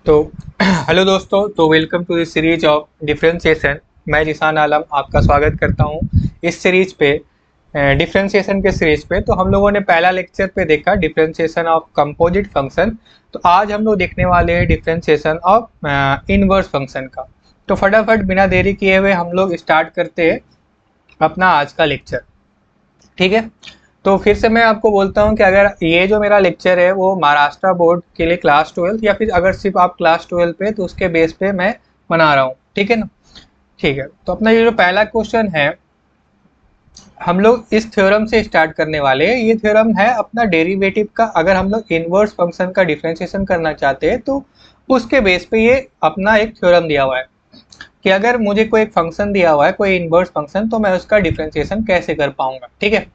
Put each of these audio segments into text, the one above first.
तो हेलो दोस्तों, तो welcome to this series of differentiation. मैं जिसान आलम आपका स्वागत करता हूं इस सीरीज पे, डिफरेंशिएशन के सीरीज पे। तो हम लोगों ने पहला लेक्चर पे देखा डिफरेंशिएशन ऑफ कंपोजिट फंक्शन। तो आज हम लोग देखने वाले हैं डिफरेंशिएशन ऑफ इनवर्स फंक्शन का। तो फटाफट बिना देरी किए हुए हम लोग स्टार्ट करते हैं अपना आज का लेक्चर। ठीक है, तो फिर से मैं आपको बोलता हूँ कि अगर ये जो मेरा लेक्चर है वो महाराष्ट्र बोर्ड के लिए क्लास 12 या फिर अगर सिर्फ आप क्लास 12 पे तो उसके बेस पे मैं बना रहा हूँ। ठीक है ना। ठीक है, तो अपना ये जो पहला क्वेश्चन है हम लोग इस थ्योरम से स्टार्ट करने वाले हैं। ये थ्योरम है अपना डेरिवेटिव का। अगर हम लोग इनवर्स फंक्शन का डिफरेंशिएशन करना चाहते हैं तो उसके बेस पे ये अपना एक थ्योरम दिया हुआ है कि अगर मुझे कोई एक फंक्शन दिया हुआ है, कोई इनवर्स फंक्शन, तो मैं उसका डिफरेंशिएशन कैसे कर पाऊंगा। ठीक है,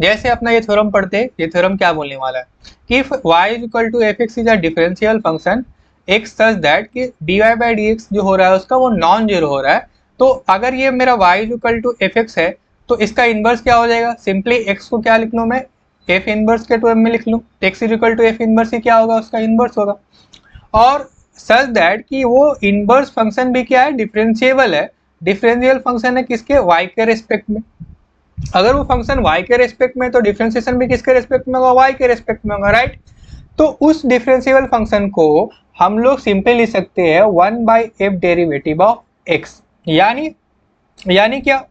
जैसे अपना ये थ्योरम पढ़ते हैं। ये थ्योरम क्या बोलने वाला है कि if y is equal to f x is a differential function x such that कि dy बाई डी एक्स जो हो रहा है उसका वो नॉन जीरो हो रहा है। तो अगर ये मेरा y is equal to f x है तो इसका इनवर्स क्या हो जाएगा। सिंपली x को क्या लिख लूँ मैं, एफ इनवर्स के टर्म में लिख लूँ। x is equal to F inverse ही क्या होगा, उसका इनवर्स होगा। और सच दैट कि वो इनवर्स फंक्शन भी क्या है, डिफरेंशिएबल है। डिफरेंशियल फंक्शन है किसके, y के रेस्पेक्ट में। अगर वो फंक्शन y के रेस्पेक्ट में तो डिफरेंशिएशन भी किसके रेस्पेक्ट में होगा, y के रेस्पेक्ट में होगा, राइट। तो उस डिफरेंशिएबल फंक्शन को हम लोग सिंपली लिख सकते हैं 1/f डेरिवेटिव ऑफ x। यानी यानी क्या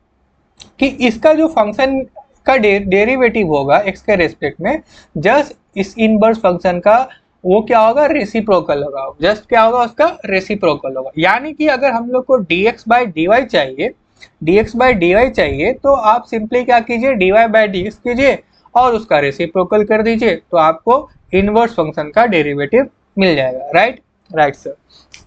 कि इसका जो फंक्शन का डेरिवेटिव होगा x के रेस्पेक्ट में, जस्ट इस इनवर्स फंक्शन का वो क्या होगा, रेसिप्रोकल होगा। जस्ट क्या होगा, उसका रेसिप्रोकल होगा। यानी कि अगर हम लोग को dx बाई डी चाहिए, dx बाई डी चाहिए, तो आप सिंपली क्या कीजिए, dy बाई डी कीजिए और उसका रेसिप्रोकल कर दीजिए, तो आपको इनवर्स फंक्शन का डेरिवेटिव मिल जाएगा। Right right sir.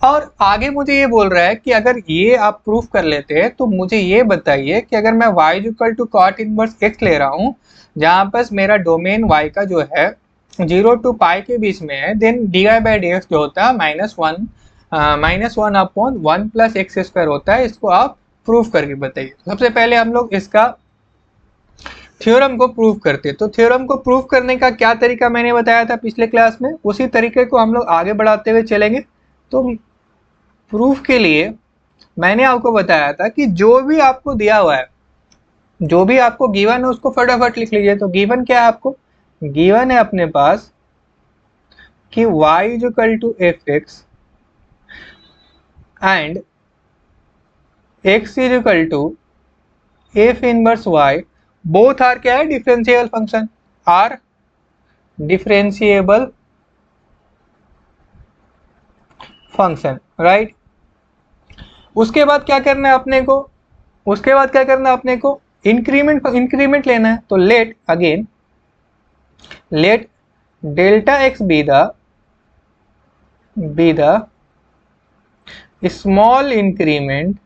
और आगे मुझे ये बोल रहा है कि अगर ये आप प्रूफ कर लेते हैं तो मुझे ये बताइए कि अगर मैं y equal to cot inverse x ले रहा हूँ, जहां पर मेरा डोमेन y का जो है 0 टू पाई के बीच में है, then d Y by D x जो होता है -1 अपॉन 1 प्लस एक्स स्क्वायर होता है। इसको आप प्रूफ करके बताइए। सबसे पहले हम लोग इसका थ्योरम को प्रूव करते। तो थ्योरम को प्रूव करने का क्या तरीका मैंने बताया था पिछले क्लास में, उसी तरीके को हम लोग आगे बढ़ाते हुए चलेंगे। तो प्रूफ के लिए मैंने आपको बताया था कि जो भी आपको दिया हुआ है, जो भी आपको गिवन है उसको फटाफट लिख लीजिए। तो गिवन क्या है आपको, गिवन है अपने पास कि y is equal to f x and x is equal to F inverse y। Both are क्या है, differentiable function, are differentiable function, right. उसके बाद क्या करना है अपने को, उसके बाद क्या करना है अपने को, इंक्रीमेंट लेना है। तो let again let delta x be the small increment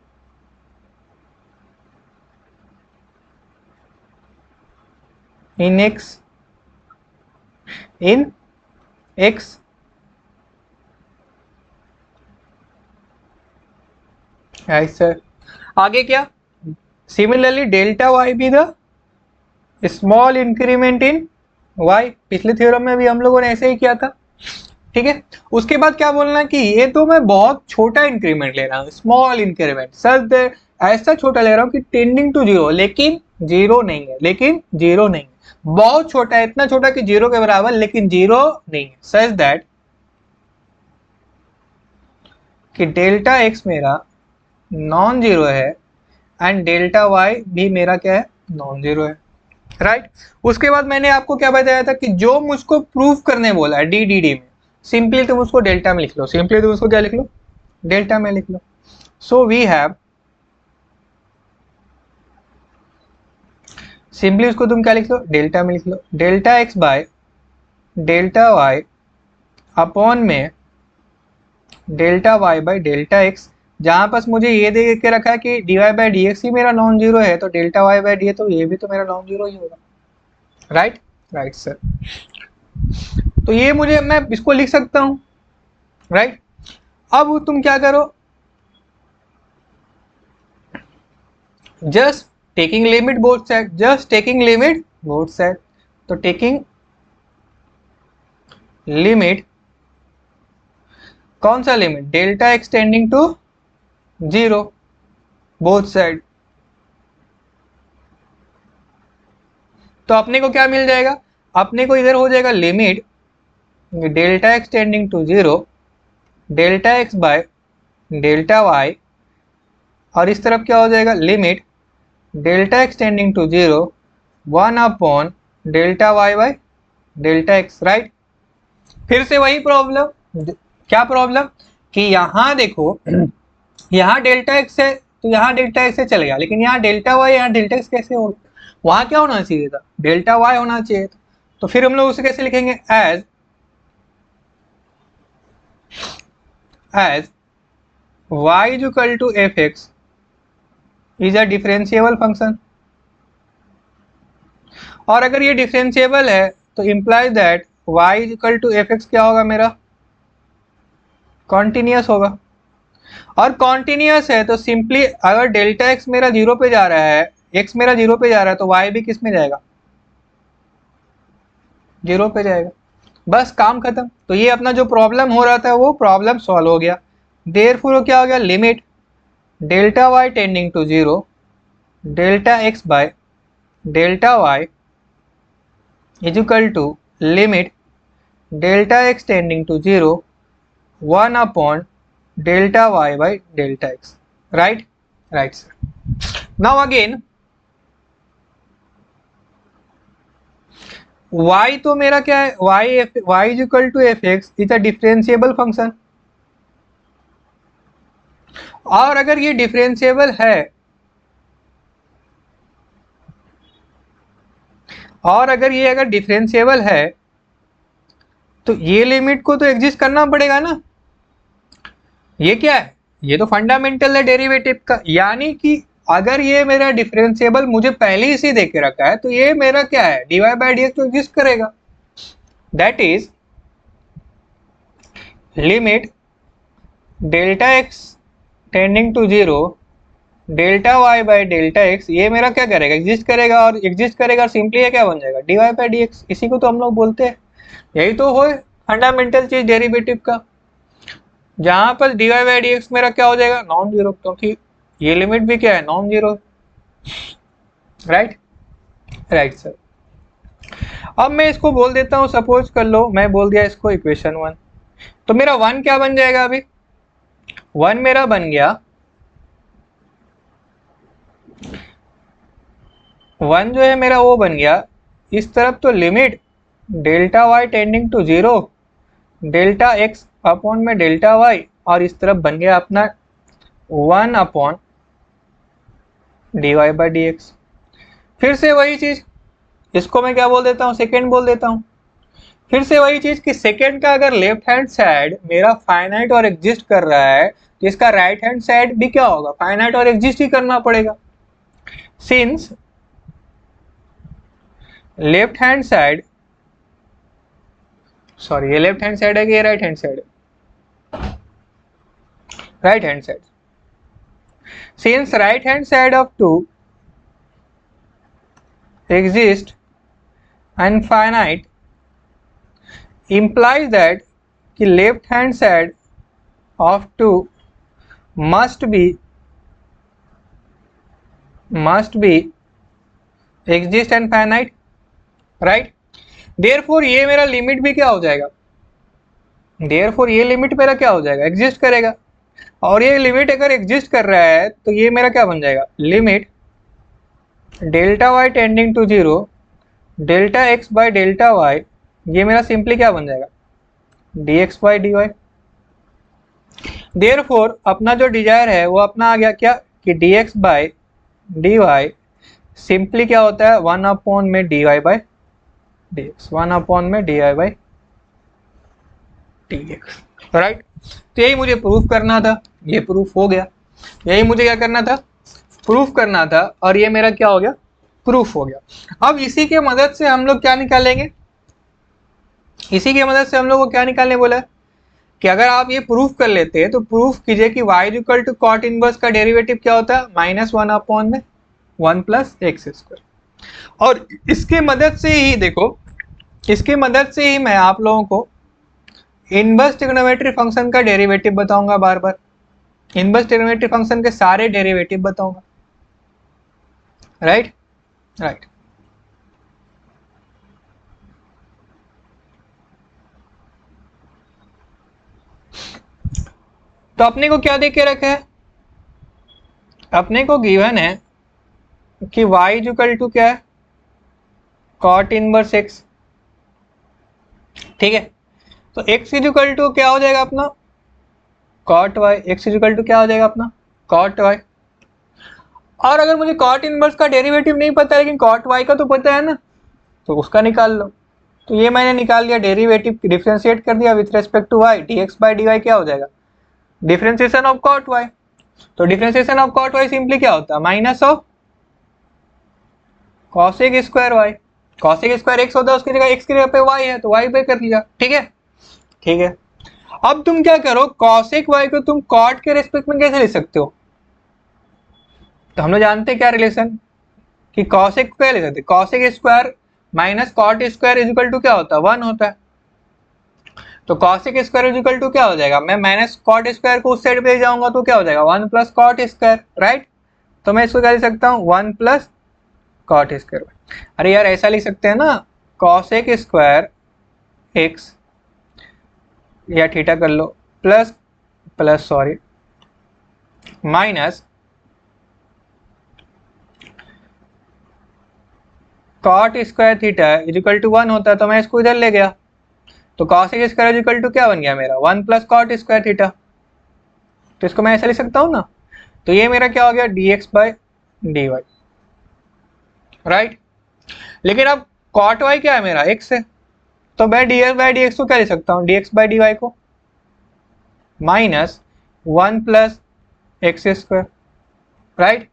in x ऐसा। आगे क्या, सिमिलरली डेल्टा वाई भी the small increment in y। पिछले थ्योरम में भी हम लोगों ने ऐसे ही किया था। ठीक है, उसके बाद क्या बोलना है कि ये तो मैं बहुत छोटा इंक्रीमेंट ले रहा हूँ, स्मॉल इंक्रीमेंट, सच ऐसा छोटा ले रहा हूँ कि टेंडिंग टू जीरो, लेकिन जीरो नहीं है, लेकिन जीरो नहीं है। बहुत छोटा है, इतना छोटा कि जीरो के बराबर लेकिन जीरो नहीं है। सच दैट कि डेल्टा एक्स मेरा नॉन जीरो है एंड डेल्टा वाई भी मेरा क्या है, नॉन जीरो है, राइट। उसके बाद मैंने आपको क्या बताया था कि जो मुझको प्रूफ करने बोला है डी में, सिंपली तुम उसको डेल्टा में लिख लो। सिंपली तुम उसको क्या लिख लो, डेल्टा में लिख लो। सो वी हैव, सिंपली उसको तुम क्या लिख लो, डेल्टा में लिख लो। Delta x by delta Y upon में delta Y by delta X. जहां पास मुझे ये दे के रखा है कि D Y by D X ही मेरा नॉन जीरो है, तो डेल्टा वाई बाई डी है, तो ये भी तो मेरा नॉन जीरो ही होगा, राइट राइट सर। तो ये मुझे, मैं इसको लिख सकता हूं, राइट। अब तुम क्या करो, just taking limit both side, just taking limit both side. तो टेकिंग लिमिट कौन सा limit? Delta x tending to 0 both side. तो अपने को क्या मिल जाएगा? अपने को इधर हो जाएगा limit delta x tending to 0 delta x by delta y, और इस तरफ क्या हो जाएगा? Limit delta x tending to 0 1 upon delta y by delta x. Right. फिर से वही प्रॉब्लम, क्या प्रॉब्लम कि यहाँ देखो यहाँ डेल्टा एक्स है तो यहाँ डेल्टा एक्स से चले गया, लेकिन यहाँ डेल्टा वाई, यहाँ डेल्टा एक्स कैसे हो? वहां क्या होना चाहिए था? डेल्टा वाई होना चाहिए था। तो फिर हम लोग उसे कैसे लिखेंगे? As y is equal to fx is a differentiable function. और अगर ये डिफरेंशिएबल है तो implies that y is equal to fx क्या होगा? मेरा कॉन्टिन्यूस होगा। और कॉन्टिन्यूस है तो सिंपली अगर डेल्टा एक्स मेरा 0 पे जा रहा है, x मेरा 0 पे जा रहा है, तो y भी किस में जाएगा? 0 पे जाएगा। बस काम खत्म। तो ये अपना जो प्रॉब्लम हो रहा था वो प्रॉब्लम सॉल्व हो गया। देयरफॉर क्या हो गया? Limit delta y tending to 0 delta x by delta y is equal to limit delta x tending to 0 1 upon delta y by delta x. Right? Right sir. Now again y तो मेरा क्या है? y is equal to f x is a differentiable function. और अगर ये differentiable है, और अगर ये अगर डिफरेंशिएबल है तो ये लिमिट को तो एग्जिस्ट करना पड़ेगा ना। ये क्या है? ये तो फंडामेंटल है डेरिवेटिव का। यानी कि अगर ये मेरा डिफरेंशिएबल मुझे पहले ही से दे के रखा है तो ये मेरा क्या है? dy बाई डी एक्स तो एग्जिस्ट करेगा। That is limit delta x tending to 0 delta Y by delta x, ये मेरा क्या करेगा? एग्जिस्ट करेगा। और एग्जिस्ट करेगा और सिंपली ये क्या बन जाएगा? dy by D x. इसी को तो हम लोग बोलते हैं, यही तो हो फंडामेंटल चीज डेरिवेटिव का। जहां पर dy बाई डी एक्स मेरा क्या हो जाएगा? नॉन जीरो, क्योंकि ये लिमिट भी क्या है? Non zero. Right? Right sir. अब मैं इसको बोल देता हूं, सपोज कर लो मैं बोल दिया इसको इक्वेशन 1, तो मेरा 1 क्या बन जाएगा? अभी 1 मेरा बन गया, 1 जो है मेरा वो बन गया इस तरफ तो limit delta y tending to 0 delta x upon में डेल्टा वाई, और इस तरफ बन गया अपना 1 upon d Y by D x. फिर से वही चीज, इसको मैं क्या बोल देता हूँ? सेकेंड बोल देता हूँ। फिर से वही चीज कि सेकेंड का अगर लेफ्ट हैंड साइड मेरा फाइनाइट और एग्जिस्ट कर रहा है तो इसका राइट हैंड साइड भी क्या होगा? फाइनाइट और एग्जिस्ट ही करना पड़ेगा। Since left hand side, sorry ये लेफ्ट हैंड साइड है कि ये राइट हैंड साइड है? Right hand side. Since right hand side of 2 exist and finite implies that कि left hand side of 2 must be exist and finite, right? therefore ये मेरा limit भी क्या हो जाएगा? therefore ये लिमिट मेरा क्या हो जाएगा? एग्जिस्ट करेगा। और ये लिमिट अगर एग्जिस्ट कर रहा है तो ये मेरा क्या बन जाएगा? Limit delta y tending to 0 delta x by delta y, ये मेरा सिंपली क्या बन जाएगा? D x by D y. Therefore अपना जो डिजायर है वो अपना आ गया क्या कि D x by D Y simply क्या होता है? 1 अपॉन में D Y by D X, 1 upon में D Y by D X. Right? तो यही मुझे प्रूफ करना था, ये प्रूफ हो गया। यही मुझे क्या करना था? प्रूफ करना था, और ये मेरा क्या हो गया? प्रूफ हो गया। अब इसी के मदद से हम लोग क्या निकालेंगे? इसी की मदद से हम लोग को क्या निकालने बोला कि अगर आप ये प्रूफ कर लेते हैं तो प्रूफ कीजिए कि y equal to cot inverse का डेरिवेटिव क्या होता है? -1 अपॉन में 1 प्लस एक्स स्क्वायर। और इसके मदद से ही देखो, इसके मदद से ही मैं आप लोगों को इनवर्स ट्रिग्नोमेट्री फंक्शन का डेरिवेटिव बताऊंगा बार बार, इनवर्स ट्रिग्नोमेट्री फंक्शन के सारे डेरिवेटिव बताऊंगा, राइट राइट। तो अपने को क्या देके रखा है, अपने को गिवन है कि y इक्वल टू क्या है, कॉट इनवर्स x, ठीक है। तो x इक्वल टू क्या हो जाएगा अपना, cot y, x equal to क्या हो जाएगा अपना, कॉट y। और अगर मुझे कॉट इनवर्स का डेरिवेटिव नहीं पता लेकिन कॉट y का तो पता है ना, तो उसका निकाल लो। तो ये मैंने निकाल लिया, डेरिवेटिव डिफरेंशिएट कर दिया with respect to y, dx बाई dy क्या हो जाएगा, डिफरेंशिएशन ऑफ कॉट y। तो differentiation of cot y simply क्या होता है, minus of cosec square y, cosec square x होता है, उसकी जगह x की जगह पे y है तो y पे कर लिया, ठीक है ठीक है। अब तुम क्या करो, कॉसेक y को तुम कॉट के रेस्पेक्ट में कैसे लिख सकते हो, तो हम लोग जानते हैं क्या रिलेशन, कि कॉसेक को क्या लिख सकते, cosec square minus cot square is equal to क्या होता है, 1 होता है। तो cosec square is equal to क्या हो जाएगा, मैं माइनस कॉट स्क्वायर को उस साइड पे ले जाऊंगा तो क्या हो जाएगा, 1 प्लस कॉट स्क्वायर, राइट। तो मैं इसको क्या लिख सकता हूँ, 1 प्लस कॉट स्क्वायर। अरे यार ऐसा लिख सकते हैं ना, कॉसेक स्क्वायर एक्स या थीटा कर लो, plus plus sorry minus cot square theta is equal to 1 होता है, तो मैं इसको इधर ले गया, तो cosec square is equal to क्या बन गया मेरा, 1 प्लस कॉट स्क्वायर थीटा। तो इसको मैं ऐसा लिख सकता हूँ ना, तो ये मेरा क्या हो गया, dx बाई dy, राइट। लेकिन अब कॉट y क्या है मेरा, x है, तो मैं dx बाई dx को क्या लिख सकता हूँ, dx बाई dy को minus 1 plus x square, right.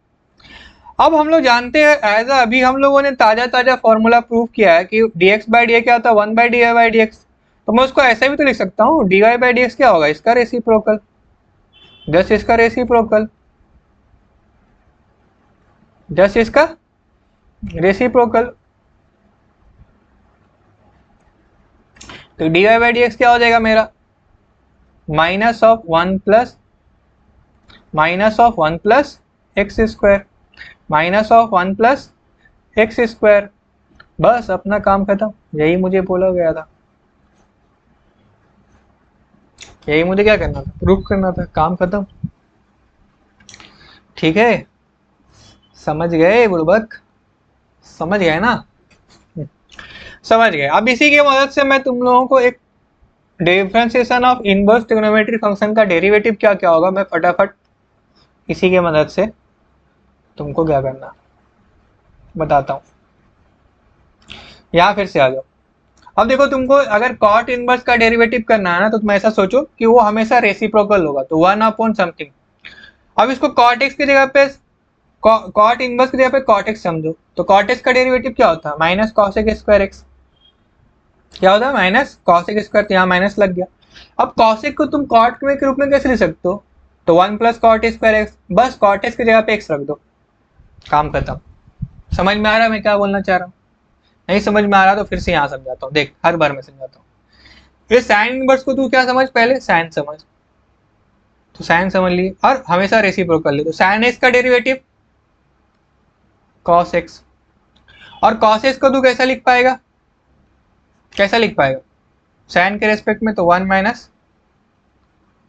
अब हम लोग जानते हैं एज अभी हम लोगों ने ताजा फॉर्मूला प्रूव किया है कि dx बाई dy क्या होता है, 1 बाई dy बाई dx। तो मैं उसको ऐसे भी तो लिख सकता हूँ, dy बाई dx क्या होगा, इसका रेसिप्रोकल, जस्ट इसका रेसिप्रोकल, जस्ट इसका रेसिप्रोकल। तो dy बाई dx क्या हो जाएगा मेरा, minus of 1 plus x square, minus of 1 plus x square, बस अपना काम खत्म। यही मुझे बोला गया था, यही मुझे क्या करना था, प्रूफ करना था, काम खत्म, ठीक है। समझ गए बुड़बक, समझ गए ना, समझ गए। अब इसी की मदद से मैं तुम लोगों को एक differentiation of inverse trigonometry function का डेरिवेटिव क्या क्या होगा, मैं फटाफट इसी की मदद से तुमको क्या करना बताता हूँ। यहाँ फिर से आ जाओ। अब देखो, तुमको अगर कॉट इनवर्स का डेरिवेटिव करना है ना, तो तुम ऐसा सोचो कि वो हमेशा रेसिप्रोकल होगा, तो 1 अपॉन समथिंग। अब इसको कॉट एक्स की जगह पे, कॉट इनवर्स की जगह पे कॉट एक्स समझो, तो कॉट एक्स का डेरिवेटिव क्या होता है, माइनस कॉसेक स्क्वायर एक्स, क्या होता है, माइनस कॉसेक स्क्वायर, यहाँ माइनस लग गया। अब कॉसेक को तुम कॉट के रूप में कैसे लिख सकते हो, तो 1 प्लस कॉट स्क्वायर एक्स, बस कॉट एक्स की जगह पे एक्स रख दो, काम खत्म। समझ में आ रहा है मैं क्या बोलना चाह रहा हूँ, नहीं समझ में आ रहा तो फिर से यहाँ समझाता हूँ, देख हर बार मैं समझाता हूँ। ये साइन इनवर्स को तू क्या समझ, पहले साइन समझ, तो साइन समझ ली और हमेशा रेसिप्रोकल ले, तो साइन एक्स का डेरिवेटिव कॉस एक्स, और कॉस एक्स को तू कैसा लिख पाएगा, कैसा लिख पाएगा, साइन के रेस्पेक्ट में, तो 1 माइनस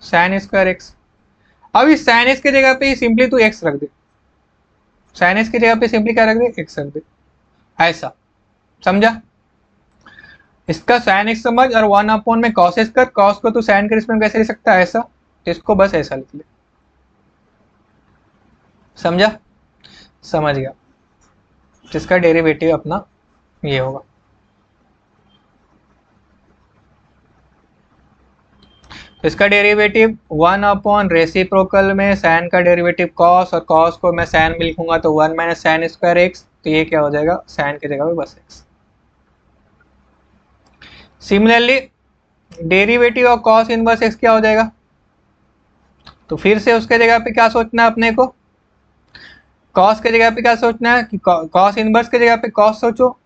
साइन स्क्वायर एक्स। अब इस साइन एक्स की जगह पे ही सिंपली तू एक्स रख दे, साइन एक्स की जगह पे सिंपली क्या रख दे, एक्स रख दे, ऐसा समझा। इसका साइन एक्स समझ और 1 अपॉन में कॉस एक्स कर, कॉस को तू साइन के रेस्पेक्ट में कैसे लिख सकता है, ऐसा, तो इसको बस ऐसा लिख ले, समझा, समझ गया। जिसका डेरिवेटिव अपना ये होगा, इसका डेरिवेटिव 1 अपॉन रेसिप्रोकल में साइन का डेरिवेटिव कॉस, और कॉस को मैं साइन में लिखूंगा तो 1 माइनस साइन स्क्वायर एक्स, तो ये क्या हो जाएगा, साइन की जगह पे बस x. Similarly derivative of cos inverse x क्या हो जाएगा, तो फिर से उसके जगह पे क्या सोचना है अपने को, कॉस के जगह पे क्या सोचना है कि कॉस इनवर्स के जगह पे कॉस सोचो,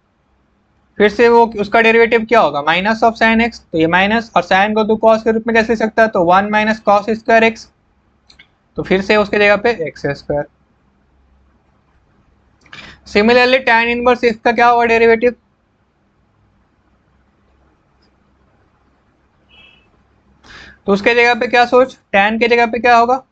फिर से वो उसका डेरिवेटिव क्या होगा, माइनस ऑफ साइन एक्स, तो ये माइनस, और साइन को तो कॉस के रूप में कैसे लिख सकता है, तो 1 माइनस कॉस स्क्वायर एक्स, तो फिर से उसके जगह पे x square. Similarly tan inverse x का क्या होगा डेरिवेटिव, तो उसके जगह पे क्या सोच, tan के जगह पे क्या होगा,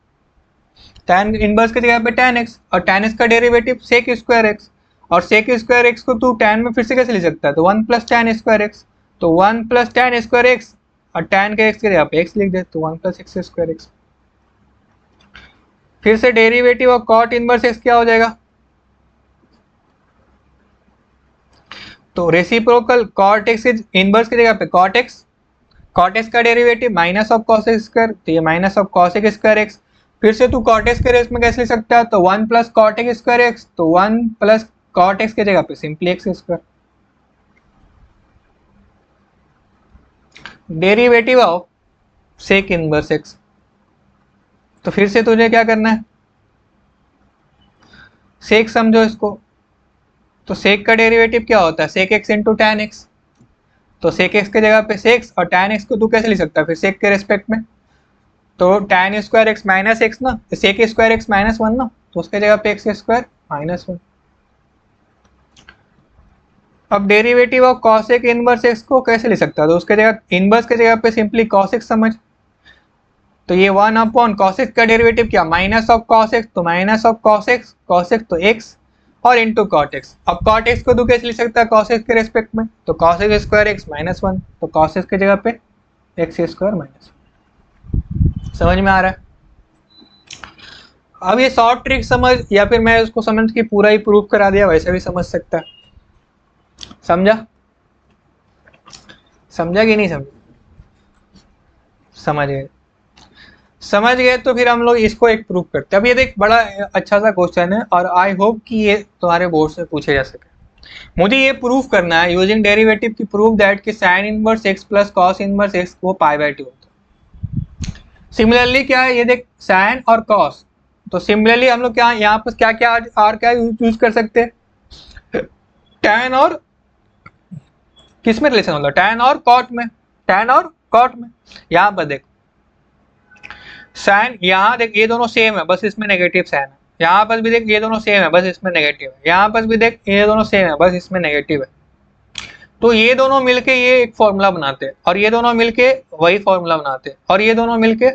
tan इनवर्स की जगह पे tan x, और tan x का डेरिवेटिव sec स्क्वायर x, और sec स्क्वायर x को तू tan में फिर से कैसे लिख सकता है, तो 1 प्लस tan स्क्वायर x, तो 1 प्लस tan स्क्वायर x, और tan के x की जगह पे x लिख दे, तो 1 प्लस एक्स स्क्वायर x। फिर से derivative of cot inverse x क्या हो जाएगा, तो रेसिप्रोकल cot x इनवर्स की जगह पे cot x का derivative minus of cos x square, तो ये minus of cos x square x, फिर से तू cot x के रेस में कैसे लिख सकता है, तो 1 plus cot x square x, तो 1 प्लस cot x के जगह पे simply x square. Derivative of sec inverse x, तो फिर से तुझे क्या करना है, सेक समझो इसको, तो सेक का डेरिवेटिव क्या होता है, sec x into tan x, तो सेक एक्स के जगह पे सेक्स, और टैन एक्स को तू कैसे लिख सकता है फिर सेक के रेस्पेक्ट में, तो tan square x minus x ना, सेक स्क्वायर एक्स माइनस 1 ना, तो उसके जगह पे एक्स स्क्वायर माइनस 1। अब derivative of cosec inverse x को कैसे लिख सकता है, तो उसके जगह इनवर्स के जगह पे सिंपली कॉसेक समझ, तो ये 1 अपॉन कॉसेक का डेरिवेटिव क्या, माइनस ऑफ कॉसेक, तो माइनस ऑफ कॉसेक, कॉसेक तो एक्स, और इंटू कॉट एक्स। अब कॉट एक्स को तू कैसे लिख सकता है कॉसेक के रेस्पेक्ट में, तो कॉसेक स्क्वायर एक्स माइनस 1, तो कॉसेक के जगह पे एक्स स्क्वायर माइनस 1। समझ में आ रहा है। अब ये शॉर्ट ट्रिक समझ, या फिर मैं उसको समझ के पूरा ही प्रूफ करा दिया, वैसे भी समझ सकता है। समझा, समझा कि नहीं समझा, समझ गए, समझ गए। तो फिर हम लोग इसको एक प्रूफ करते हैं। अब ये देख बड़ा अच्छा सा क्वेश्चन है, और आई होप कि ये तुम्हारे बोर्ड से पूछे जा सके। मुझे ये प्रूफ करना है यूजिंग डेरिवेटिव की प्रूफ दैट कि sine inverse x plus cos inverse x वो पाई बाय 2 होता है। सिमिलरली क्या है, ये देख साइन और कॉस, तो सिमिलरली हम लोग क्या यहाँ पर क्या क्या और क्या यूज कर सकते हैं, टैन और किस में रिलेशन होता है, टैन और कॉट में, टैन और कॉट में। यहाँ पर देख साइन, यहाँ देख ये दोनों सेम है, बस इसमें नेगेटिव साइन है। यहाँ पर भी देख ये दोनों सेम है, बस इसमें नेगेटिव है। यहाँ पर भी देख ये दोनों सेम है, बस इसमें नेगेटिव है। तो ये दोनों मिलके ये एक फॉर्मूला बनाते हैं, और ये दोनों मिलके वही फॉर्मूला बनाते हैं, और ये दोनों मिलके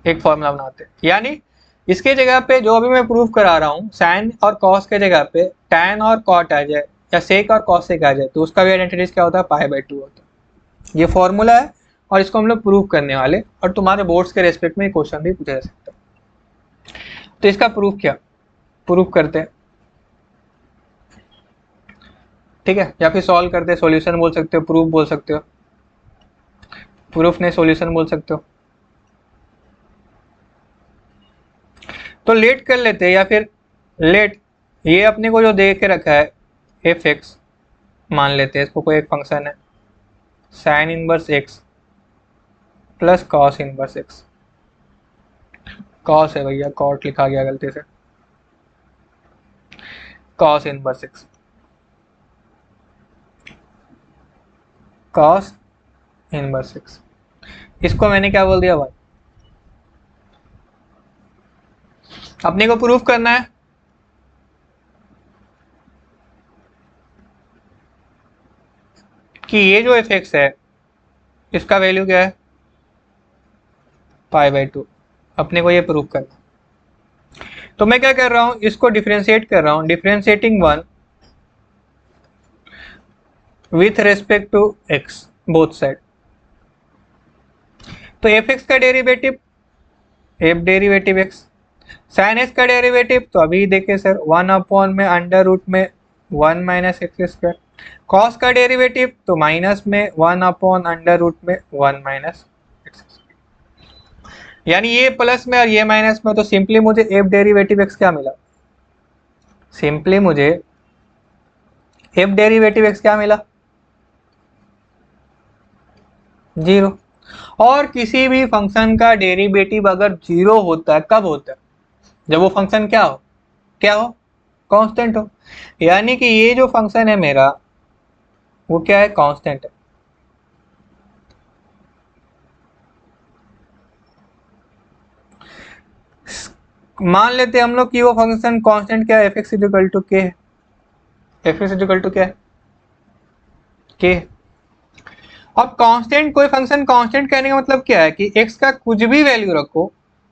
एक फॉर्मूला बनाते हैं। यानी इसके जगह पे जो अभी मैं प्रूफ करा रहा हूँ, साइन और कॉस के जगह पे टैन और कॉट आ जाए, या सेक और कॉसेक आ जाए, तो उसका भी आइडेंटिटी क्या होता है, पाई बाय 2 होता है। ये फॉर्मूला है, और इसको हम लोग प्रूव करने वाले, और तुम्हारे बोर्ड्स के रेस्पेक्ट में क्वेश्चन भी पूछा जा सकता है। तो इसका प्रूफ क्या, प्रूफ करते हैं, ठीक है, या फिर सॉल्व करते हैं, सॉल्यूशन बोल सकते हो, प्रूफ बोल सकते हो, प्रूफ ने सॉल्यूशन बोल सकते हो। तो लेट कर लेते हैं, या फिर लेट ये अपने को जो दे के रखा है एफ एक्स मान लेते हैं, इसको कोई एक फंक्शन है sine inverse x plus cos inverse x, cos है भैया, कॉट लिखा गया गलती से, cos inverse x, cos inverse x, इसको मैंने क्या बोल दिया भाई, अपने को प्रूफ करना है कि ये जो एफ एक्स है इसका वैल्यू क्या है, पाई बाय 2। अपने को ये प्रूफ करना, तो मैं क्या कर रहा हूं, इसको डिफरेंशिएट कर रहा हूं, differentiating 1 with respect to x both side. तो एफ एक्स का derivative f derivative x, sine x का डेरिवेटिव तो अभी देखे सर 1 अपॉन में अंडर रूट में 1 माइनस एक्स स्क्वायर, कॉस का डेरिवेटिव तो माइनस में 1 अपॉन अंडर रूट में 1 माइनस एक्स, यानी ये प्लस में और ये माइनस में, तो सिंपली मुझे एफ डेरिवेटिव एक्स क्या मिला, सिंपली मुझे एफ डेरिवेटिव एक्स क्या मिला, 0। और किसी भी फंक्शन का डेरिवेटिव अगर 0 होता है, कब होता है, जब वो फंक्शन क्या हो, क्या हो, कांस्टेंट हो। यानी कि ये जो फंक्शन है मेरा, वो क्या है, कांस्टेंट है। मान लेते हैं हम लोग कि वो फंक्शन कांस्टेंट क्या है, एफ एक्स इजिकल टू के है। एफ एक्स इजिकल टू क्या है, के। अब कांस्टेंट, कोई फंक्शन कांस्टेंट कहने का मतलब क्या है कि एक्स का कुछ भी वैल्यू रखो,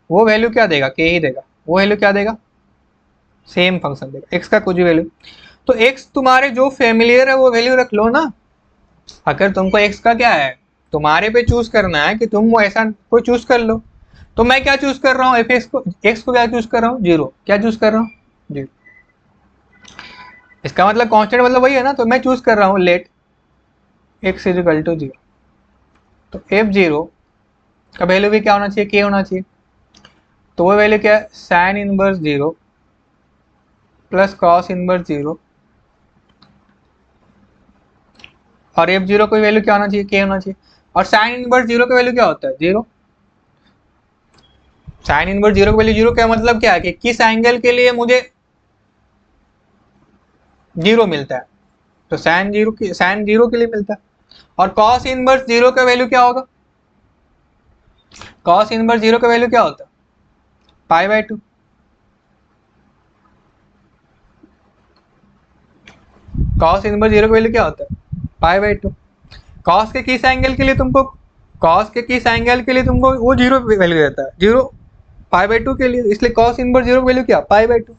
वो वैल्यू क्या देगा, के ही देगा। वो वैल्यू क्या देगा, सेम फंक्शन देगा, एक्स का कुछ भी वैल्यू। तो एक्स तुम्हारे जो फेमिलियर है वो वैल्यू रख लो ना। अगर तुमको एक्स का क्या है, तुम्हारे पे चूज करना है कि तुम वो ऐसा कोई चूज कर लो, तो मैं क्या चूज कर रहा हूँ, एफ एक्स को, एक्स को क्या चूज कर रहा हूँ, जीरो। क्या चूज कर रहा हूँ, जीरो। इसका मतलब कांस्टेंट मतलब वही है ना, तो मैं चूज कर रहा हूँ let x is equal to zero. तो एफ जीरो का वैल्यू भी क्या होना चाहिए, के होना चाहिए। तो वो वैल्यू क्या है, sine inverse zero plus cos inverse zero, और एफ जीरो की वैल्यू क्या होना चाहिए, के होना चाहिए। और साइन इनवर्स जीरो का वैल्यू क्या होता है, जीरो। साइन इनवर्स जीरो की वैल्यू जीरो का मतलब क्या है कि किस एंगल के लिए मुझे जीरो मिलता है, तो साइन जीरो के लिए मिलता है। और कॉस इनवर्स जीरो का वैल्यू क्या होगा, कॉस इनवर्स जीरो का वैल्यू क्या होता है, pi by two. Cos inverse zero का वैल्यू क्या होता है, पाई बाय टू। कॉस के किस एंगल के लिए तुमको, कॉस के किस एंगल के लिए तुमको वो जीरो वैल्यू देता है, जीरो पाई बाय टू के लिए, इसलिए कॉस इनवर्स जीरो वैल्यू क्या, पाई बाय टू।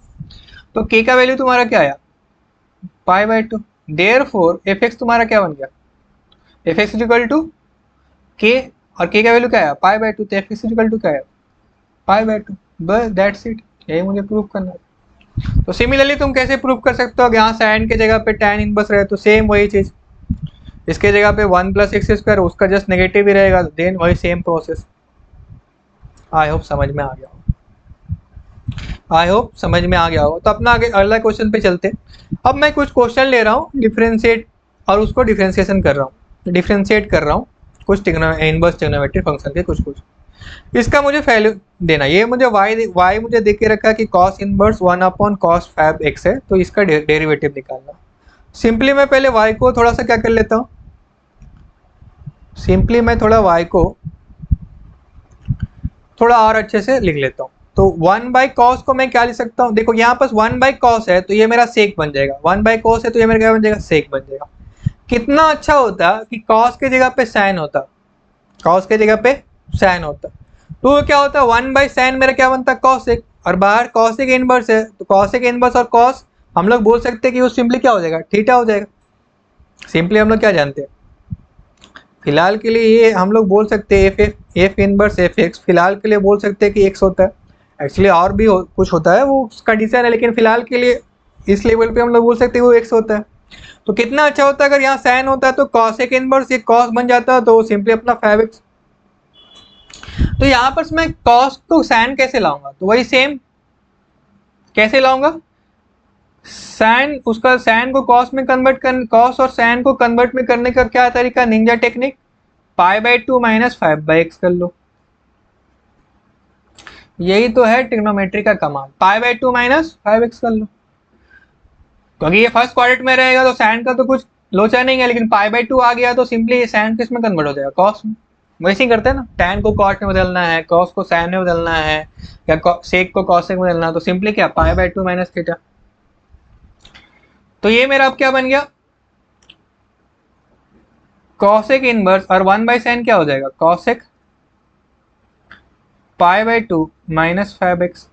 तो के का वैल्यू तुम्हारा क्या आया, pi by two. Therefore F x तुम्हारा क्या बन गया, एफ एक्स इक्वल टू के, और के का वैल्यू क्या है, पाई बाय टू। तो एफ एक्स इक्वल टू क्या है, पाई बाय टू। बस दैट्स इट, यही मुझे प्रूव करना है। तो सिमिलरली तुम कैसे प्रूव कर सकते हो, यहाँ साइन के जगह पे tan इनवर्स रहे तो सेम वही चीज, इसके जगह पे 1 प्लस एक्स स्क्वायर, उसका जस्ट नेगेटिव ही रहेगा, देन वही सेम प्रोसेस। आई होप समझ में आ गया हो, आई होप समझ में आ गया हो। तो अपना आगे अगला क्वेश्चन पे चलते। अब मैं कुछ क्वेश्चन ले रहा हूँ डिफरेंशिएट, और उसको डिफरेंशिएशन कर रहा हूँ, डिफरेंशिएट कर रहा हूँ कुछ इनवर्स ट्रिग्नोमेट्रिक फंक्शन के कुछ इसका मुझे वैल्यू देना। ये मुझे y मुझे दे के रखा कि cos इनवर्स 1 अपॉन cos फैब x है, तो इसका डेरिवेटिव निकालना। सिंपली मैं पहले y को थोड़ा सा क्या कर लेता हूँ, सिंपली मैं थोड़ा y को थोड़ा और अच्छे से लिख लेता हूँ। तो 1 बाई कॉस को मैं क्या लिख सकता हूँ, देखो यहाँ पास 1 बाई कॉस है तो ये मेरा सेक बन जाएगा, 1 बाई कॉस है तो ये मेरा क्या बन जाएगा, सेक बन जाएगा। कितना अच्छा होता कि कॉस के जगह पे साइन होता, कॉस के जगह पे साइन होता, तो क्या होता है 1 बाई साइन मेरा क्या बनता है, कॉसेक। और बाहर कॉसेक इनवर्स है, तो कॉसेक इनवर्स और कॉस हम लोग बोल सकते हैं कि वो सिंपली क्या हो जाएगा, थीटा हो जाएगा। सिंपली हम लोग क्या जानते हैं, फिलहाल के लिए ये हम लोग बोल सकते हैं एफ इनवर्स एफ एक्स, फिलहाल के लिए बोल सकते हैं कि एक्स होता है। एक्चुअली और भी कुछ होता है, वो कंडीशन है, लेकिन फिलहाल के लिए इस लेवल पे हम लोग बोल सकते हैं वो एक्स होता है। तो कितना अच्छा होता है अगर यहाँ साइन होता है तो कॉसेक इनवर्स ये कॉस बन जाता है, तो सिंपली अपना फाइव एक्स। तो यहाँ पर मैं कॉस को साइन कैसे लाऊंगा, तो वही सेम कैसे लाऊंगा, साइन, उसका साइन को कॉस में कन्वर्ट कर, कॉस और साइन को कन्वर्ट में करने का क्या तरीका, Ninja technique, pi by two minus five by x कर लो। यही तो है ट्रिग्नोमेट्री का कमाल, पाई by two minus five x कर लो। क्योंकि ये फर्स्ट क्वाड्रेंट में रहेगा तो साइन का तो कुछ लोचा नहीं है, लेकिन पाई बाई टू आ गया तो सिंपली साइन किस में कन्वर्ट हो जाएगा, कॉस में। वैसे ही करते हैं ना, टैन को कॉट में बदलना है, कॉस को साइन में बदलना है, या सेक को कॉसेक में बदलना है, तो सिंपली क्या, पाई बाई टू माइनस थीटा। तो ये मेरा अब क्या बन गया, कॉसेक इनवर्स, और 1 बाई साइन क्या हो जाएगा, cosec pi by two minus five x.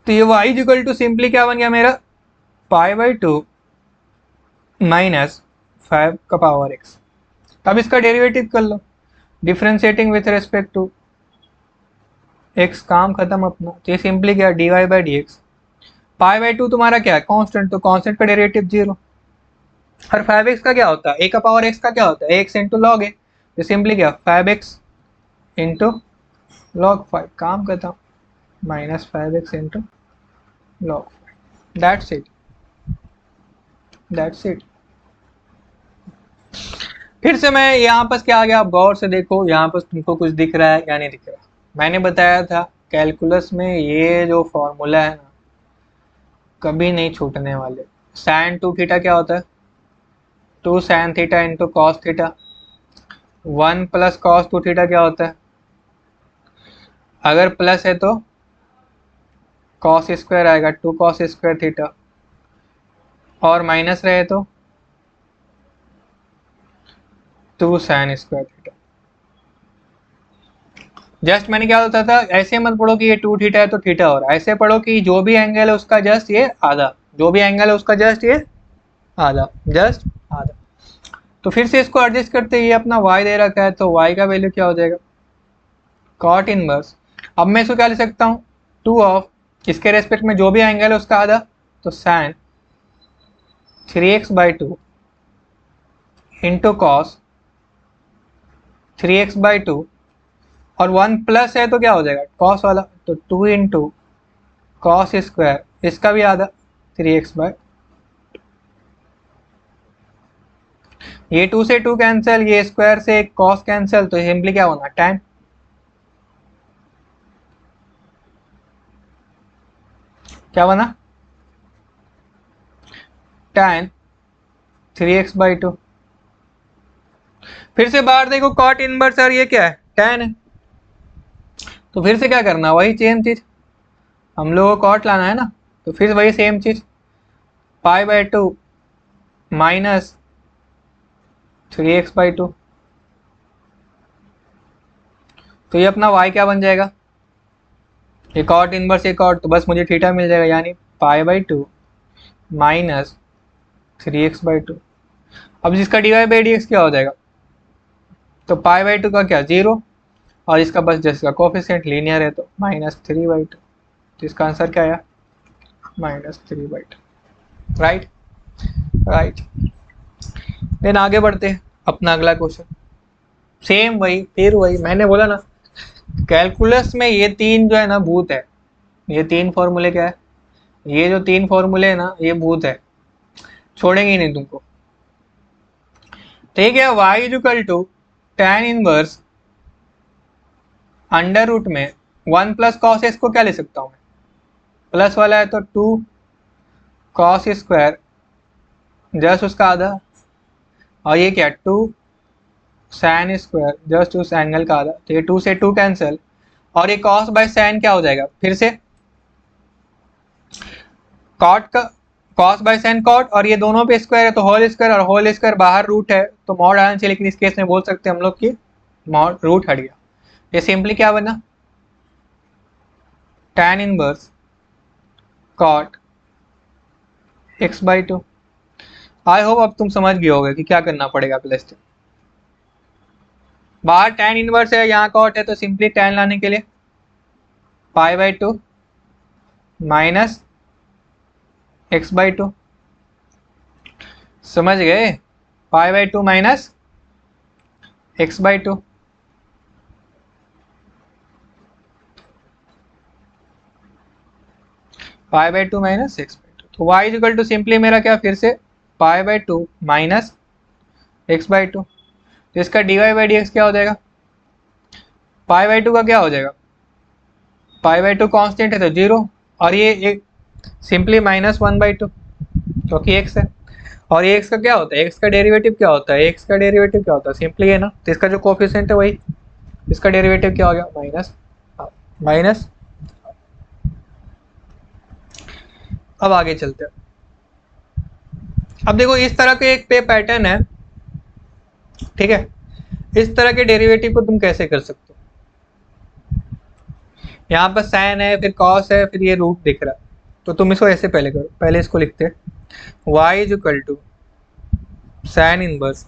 तो ये y इक्वल टू सिंपली क्या बन गया मेरा, pi by two minus five का पावर x। अब इसका डेरिवेटिव कर लो, differentiating with respect to x, काम खत्म अपना। तो ये सिंपली क्या, dy by D X. Pi by two तुम्हारा क्या है, कांस्टेंट, तो कांस्टेंट का डेरिवेटिव जीरो। और फाइव एक्स का क्या होता है, a का पावर x का क्या होता है, x इंटू लॉग ए। तो सिंपली क्या, five x into log five, काम खत्म, minus five x into log, that's it, that's it। फिर से मैं यहाँ पर क्या आ गया, आप गौर से देखो यहाँ पर तुमको कुछ दिख रहा है या नहीं दिख रहा। मैंने बताया था कैलकुलस में ये जो फॉर्मूला है ना, कभी नहीं छूटने वाले, साइन 2 थीटा क्या होता है? 2 sine theta into cos theta. 1 plus cos 2 theta क्या होता है? अगर प्लस है तो कॉस स्क्वायर आएगा, 2 कॉस स्क्वायर थीटा, और माइनस रहे तो 2 साइन स्क्वायर थीटा। जस्ट मैंने क्या होता था, ऐसे मत पढ़ो कि ये 2 थीटा है तो थीटा हो रहा है, ऐसे पढ़ो कि जो भी एंगल है उसका जस्ट ये आधा, जो भी एंगल है उसका जस्ट ये आधा, जस्ट आधा। तो फिर से इसको एडजस्ट करते, ये अपना y दे रखा है तो y का वैल्यू क्या हो जाएगा? Cot inverse. अब मैं इसको क्या ले सकता हूँ? 2 ऑफ इसके रेस्पेक्ट में जो भी एंगल है उसका आधा, तो sign 3x/2 into cos 3x/2, और 1 प्लस है तो क्या हो जाएगा? कॉस वाला, तो 2 इंटू कॉस स्क्वायर, इसका भी आधा 3x/, ये 2 से 2 कैंसिल, ये स्क्वायर से कॉस कैंसिल, तो सिंपली क्या होना? tan। क्या बना? tan 3x/2। फिर से बाहर देखो कॉट इनवर्स, और ये क्या है? tan है। तो फिर से क्या करना? वही सेम चीज, हम लोगों को कॉट लाना है ना, तो फिर वही सेम चीज, π/2 माइनस 3x/2। तो ये अपना y क्या बन जाएगा? ये कॉट इनवर्स, ये कॉट, तो बस मुझे थीटा मिल जाएगा, यानी π/2 माइनस 3x/2। अब जिसका dy/dx क्या हो जाएगा? तो π/2 का क्या? 0, और इसका बस जिसका कोफिशिएंट लीनियर है तो -3/2, तो इसका आंसर क्या आया? -3/2। Right right. देन आगे बढ़ते हैं अपना अगला क्वेश्चन। सेम वही, फिर वही मैंने बोला ना, कैलकुलस में ये तीन जो है ना भूत है, ये तीन फॉर्मूले क्या है? ये जो तीन फॉर्मूले है ना, ये भूत है, छोड़ेंगे ही नहीं तुमको। ठीक है, y equal to tan inverse under root में 1 प्लस कॉस एस को क्या ले सकता हूँ मैं? प्लस वाला है तो 2 कॉस स्क्वायर जस्ट उसका आधा, और ये क्या? 2 साइन स्क्वायर जस्ट उस एंगल का आधा, तो ये 2 से 2 कैंसिल, और ये कॉस बाय साइन क्या हो जाएगा? फिर से कॉट का, कॉस बाय साइन कॉट, और ये दोनों पे स्क्वायर है तो होल स्क्वायर, और होल स्क्वायर बाहर रूट है तो मॉड आना चाहिए, लेकिन इस केस में बोल सकते हैं हम लोग कि मॉड रूट हट गया। ये सिंपली क्या बना? tan inverse cot x/2। I hope अब तुम समझ गए होगे कि क्या करना पड़ेगा। प्लस बाहर tan इनवर्स है, यहाँ कॉट है, तो सिंपली tan लाने के लिए π/2 माइनस x/2। समझ गए? π/2 माइनस x/2। π/2 माइनस x/2, तो y इक्वल टू सिंपली मेरा क्या? फिर से π/2 माइनस x/2, तो इसका dy/dx क्या हो जाएगा? π/2 का क्या हो जाएगा? π/2 कांस्टेंट है तो 0, और ये एक सिंपली -1/2 क्योंकि x है, और ये x का क्या होता है? x का डेरिवेटिव क्या होता है? x का डेरिवेटिव क्या होता है? सिंपली है ना, तो इसका जो कोफिशिएंट है वही, इसका डेरिवेटिव क्या हो गया? Minus minus. अब आगे चलते हैं। अब देखो इस तरह के एक पे पैटर्न है, ठीक है, इस तरह के डेरिवेटिव को तुम कैसे कर सकते हो? यहाँ पर साइन है, फिर कॉस है, फिर ये रूट दिख रहा है, तो तुम इसको ऐसे पहले करो। पहले इसको लिखते हैं y equal to sine inverse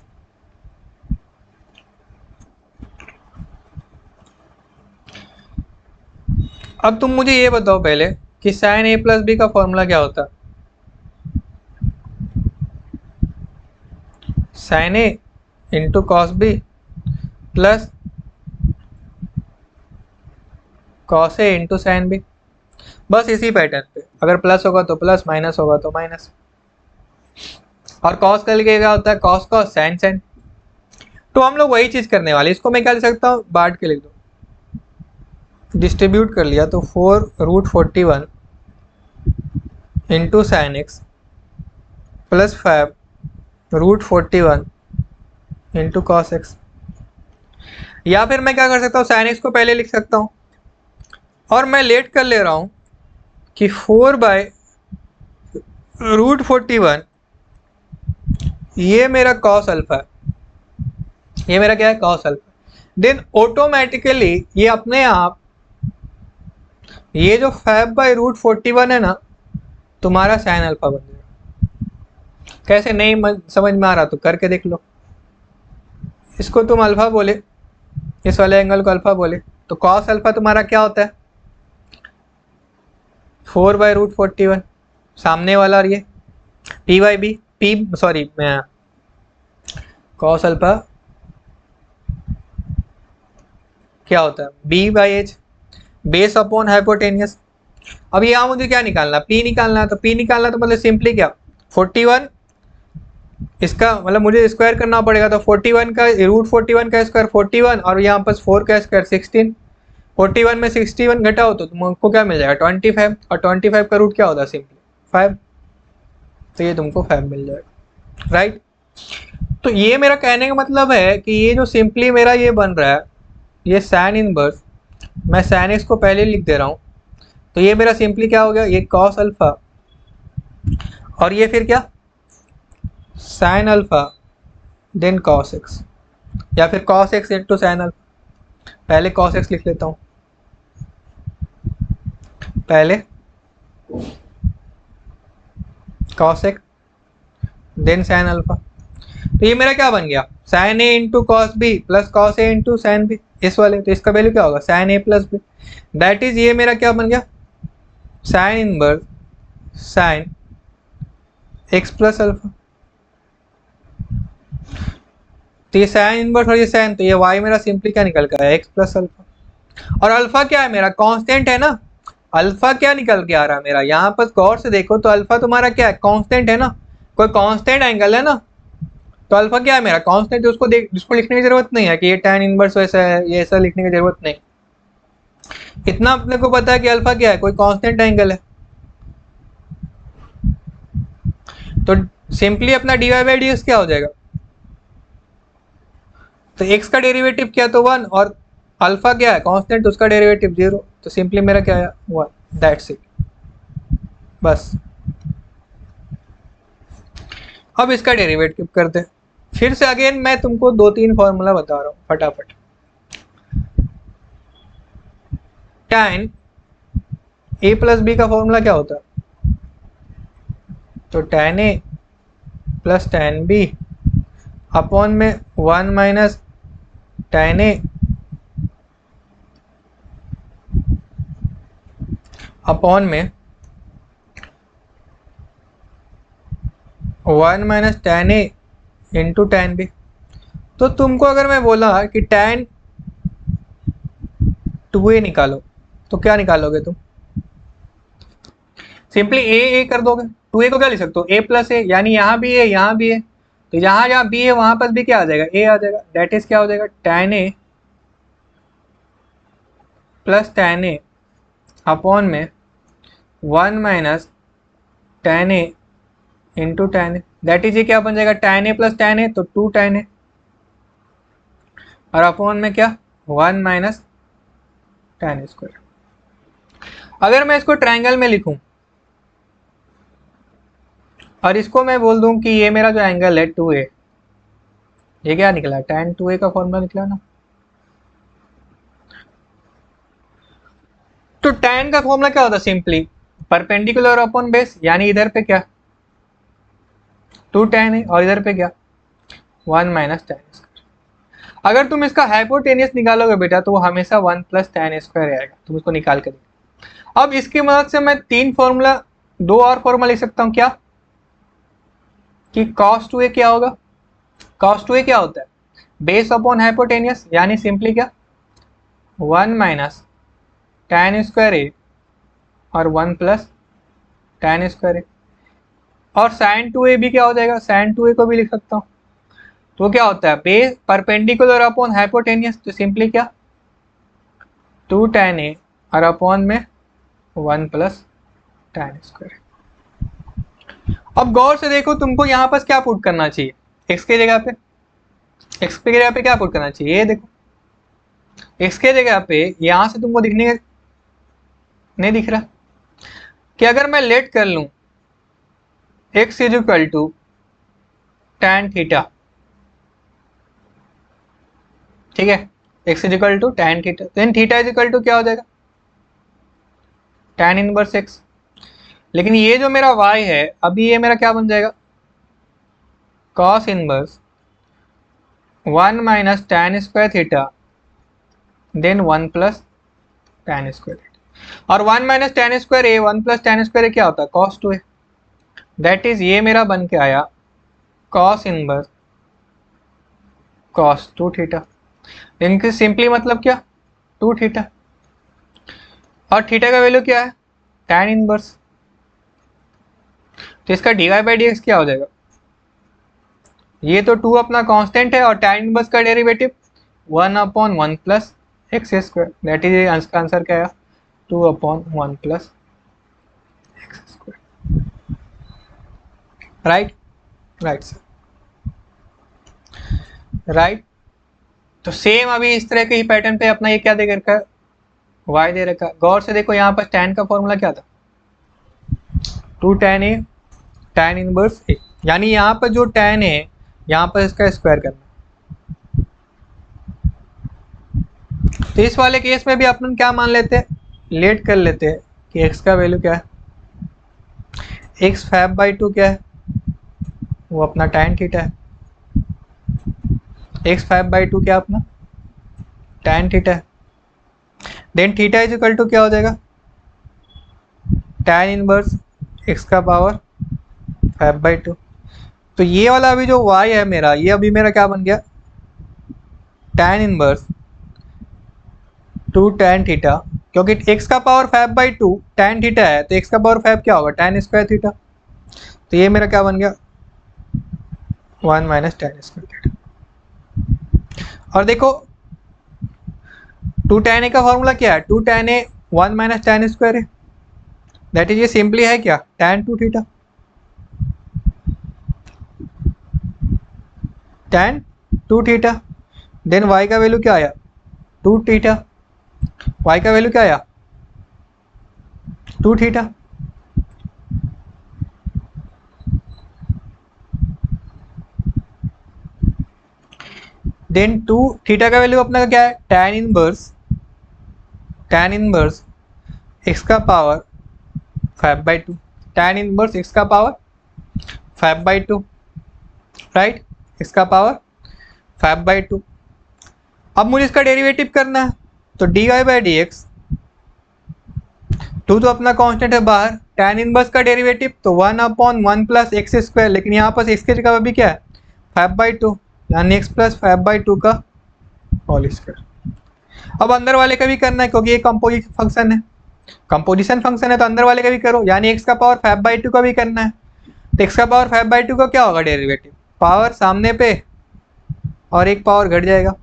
अब तुम मुझे ये बताओ पहले कि साइन a प्लस बी का फॉर्मूला क्या होता है? Sine a into cos B plus cos A into sine b. बस इसी पैटर्न पे, अगर प्लस होगा तो प्लस, माइनस होगा तो माइनस, और कॉस का लिए क्या होता है? Cos cos sine sine. तो हम लोग वही चीज करने वाले। इसको मैं क्या लिख सकता हूँ? बांट के लिख दो, डिस्ट्रीब्यूट कर लिया, तो 4√41 into sine X plus 5√41 into cos X. या फिर मैं क्या कर सकता हूँ, साइन एक्स को पहले लिख सकता हूँ और मैं लेट कर ले रहा हूँ कि 4/√41 ये मेरा कॉस अल्फा है, ये मेरा क्या है, कॉस अल्फा। देन ऑटोमेटिकली ये अपने आप ये जो 5/√41 है ना तुम्हारा साइन अल्फा बन जाएगा। कैसे, नहीं समझ में आ रहा तो करके देख लो। इसको तुम अल्फा बोले, इस वाले एंगल को अल्फा बोले, तो कॉस अल्फा तुम्हारा क्या होता है, 4/√41 सामने वाला, और ये मैं कॉस अल्फा क्या होता है, b/h बेस अपॉन हाइपोटेनियस। अब यहाँ मुझे क्या निकालना, p निकालना है। तो p निकालना तो मतलब सिंपली क्या, 41 इसका मतलब मुझे स्क्वायर करना पड़ेगा। तो 41 का √41 का स्क्वायर 41 और यहाँ पर 4 का स्क्वायर 16। 41 में 61 घटाओ तो तुमको क्या मिल जाएगा, 25। और 25 का रूट क्या होता है, सिंपली 5। तो ये तुमको 5 मिल जाएगा, राइट। तो ये मेरा कहने का मतलब है कि ये जो सिंपली मेरा ये बन रहा है, ये साइन इनवर्स, मैं साइन एक्स को पहले लिख दे रहा हूँ। तो ये मेरा सिंपली क्या हो गया, ये कॉस अल्फा और ये फिर क्या, sine alpha then cos X, या फिर cos X into sine alpha. पहले कॉस एक्स लिख लेता हूँ, पहले cos X then sine alpha. तो ये मेरा क्या बन गया, sine A into cos B plus cos A into sine B, इस वाले। तो इसका वैल्यू क्या होगा, sine A plus B. That is ये मेरा क्या बन गया, sine inverse sine X plus alpha. तो ये साइन इनवर्स और ये साइन, तो ये वाई मेरा सिंपली क्या निकल गया, एक्स प्लस अल्फा। और अल्फा क्या है मेरा, कांस्टेंट है ना। अल्फा क्या निकल के आ रहा है मेरा, यहाँ पर गौर से देखो तो अल्फा तुम्हारा क्या है, कांस्टेंट है ना। कोई कांस्टेंट एंगल है ना, तो अल्फा क्या है मेरा, कांस्टेंट। उसको जिसको लिखने की जरूरत नहीं है कि ये tan इनवर्स वैसा है, ये ऐसा लिखने की जरूरत नहीं। इतना अपने को पता है कि अल्फा क्या है, कोई कांस्टेंट एंगल है। तो सिंपली अपना dy/dx क्या हो जाएगा, तो x का डेरिवेटिव क्या, तो 1, और अल्फा क्या है, कांस्टेंट, उसका डेरिवेटिव 0। तो सिंपली मेरा क्या है, 1। दैट्स इट, बस। अब इसका डेरिवेटिव करते हैं। फिर से अगेन मैं तुमको 2-3 फॉर्मूला बता रहा हूँ फटाफट। tan a प्लस बी का फॉर्मूला क्या होता है, तो tan a plus tan b upon में 1 माइनस tan a अपॉन में 1 minus tan a into tan b। तो तुमको अगर मैं बोला कि tan 2a निकालो, तो क्या निकालोगे तुम, सिंपली ए कर दोगे। 2a को क्या लिख सकते हो, a प्लस ए, यानी यहाँ भी है यहाँ भी है, तो जहाँ जहाँ b है वहां पर भी क्या आ जाएगा, a आ जाएगा। दैट इज क्या हो जाएगा, tan a plus tan a upon में 1 minus tan a into tan a। That is ये क्या बन जाएगा, tan a plus tan a, तो 2 tan a, और अपॉन में क्या 1 माइनस tan a स्क्वायर। अगर मैं इसको ट्रायंगल में लिखूं और इसको मैं बोल दूं कि ये मेरा जो एंगल है 2a, ये क्या निकला, tan 2a का फॉर्मूला निकला ना। तो tan का फॉर्मूला क्या होता है, सिंपली परपेंडिकुलर अपॉन बेस, यानी इधर पे क्या 2 tan a और इधर पे क्या 1 माइनस tan a स्क्वायर। अगर तुम इसका हाइपोटेनियस निकालोगे बेटा तो वो हमेशा 1 प्लस tan a स्क्वायर आएगा, तुम इसको निकाल के देखो। अब इसकी मदद से मैं 3 फॉर्मूला, 2 और फॉर्मूला लिख सकता हूँ, क्या कि cos 2a क्या होगा, cos 2a क्या होता है, बेस अपॉन हाइपोटेनियस, यानी सिंपली क्या 1 माइनस tan स्क्वायर a और 1 प्लस tan स्क्वायर a। और sin 2a भी क्या हो जाएगा, sin 2a को भी लिख सकता हूँ। तो क्या होता है, बेस परपेंडिकुलर अपॉन हाइपोटेनियस, तो सिंपली क्या 2 tan a और अपॉन में 1 प्लस tan स्क्वायर। अब गौर से देखो, तुमको यहाँ पर क्या पुट करना चाहिए, x के जगह पे, x के जगह पे क्या पुट करना चाहिए, ये देखो x के जगह पे यहां से तुमको दिखने का नहीं दिख रहा कि अगर मैं लेट कर लूं x is equal to tan theta, ठीक है, x is equal to tan theta, then theta is equal to क्या हो जाएगा, tan इनवर्स x। लेकिन ये जो मेरा y है, अभी ये मेरा क्या बन जाएगा, cos inverse 1 minus tan square theta then 1 plus tan square theta, और 1 minus tan square a 1 plus tan square a क्या होता है, cos 2a। दैट इज ये मेरा बन के आया cos इनवर्स cos 2 थीटा, इनकी सिंपली मतलब क्या, 2 थीटा, और थीटा का वैल्यू क्या है, tan इनवर्स। तो इसका dy बाई डी एक्स क्या हो जाएगा, ये तो 2 अपना कांस्टेंट है, और tan इनवर्स का derivative 1/1 plus x square, that is इसका आंसर क्या है, 2/1 plus x square. Right, right sir, right. तो सेम अभी इस तरह के ही पैटर्न पे अपना ये क्या दे रखा है, y दे रखा है। गौर से देखो यहाँ पर tan का फॉर्मूला क्या था, 2 tan a tan inverse a, यानी यहाँ पर जो tan है यहाँ पर इसका स्क्वायर करना। तो इस वाले केस में भी अपन क्या मान लेते हैं, लेट कर लेते हैं कि x का वैल्यू क्या है, x 5/2 क्या है, वो अपना tan थीटा है, x 5/2 क्या अपना tan थीटा है, then theta is equal to क्या हो जाएगा, tan इनवर्स x का पावर 5/2। तो ये वाला अभी जो y है मेरा, ये अभी मेरा क्या बन गया, tan इनवर्स 2 tan थीटा, क्योंकि x का पावर 5/2 tan थीटा है, तो x का पावर 5 क्या होगा, tan स्क्वायर थीटा। तो ये मेरा क्या बन गया, 1 माइनस tan स्क्वायर थीटा। और देखो 2 tan a का फॉर्मूला क्या है, 2 tan a 1 minus tan square है, दैट इज ये सिंपली है क्या, tan 2 theta, tan 2 theta. Then y का वैल्यू क्या आया, 2 थीटा, y का वैल्यू क्या आया, 2 थीटा। देन 2 थीटा का वैल्यू अपना क्या है, tan इनवर्स x का पावर 5/2, tan इनवर्स x का पावर 5/2, राइट, x का पावर 5/2। अब मुझे इसका डेरिवेटिव करना है, तो dy बाई डी एक्स, 2 तो अपना कांस्टेंट है बाहर, tan इनवर्स का डेरिवेटिव तो 1/1 प्लस एक्स स्क्वायर, लेकिन यहाँ पर x के जगह भी क्या है 5/2, यानी x प्लस 5/2 का होल स्क्वायर। अब अंदर वाले का भी करना है, क्योंकि ये कंपोजिशन फंक्शन है, कंपोजिशन फंक्शन है, तो अंदर वाले का भी करो, यानी x का पावर 5/2 का भी करना है। तो x का पावर 5/2 का क्या होगा डेरिवेटिव, पावर सामने पे और एक पावर घट जाएगा।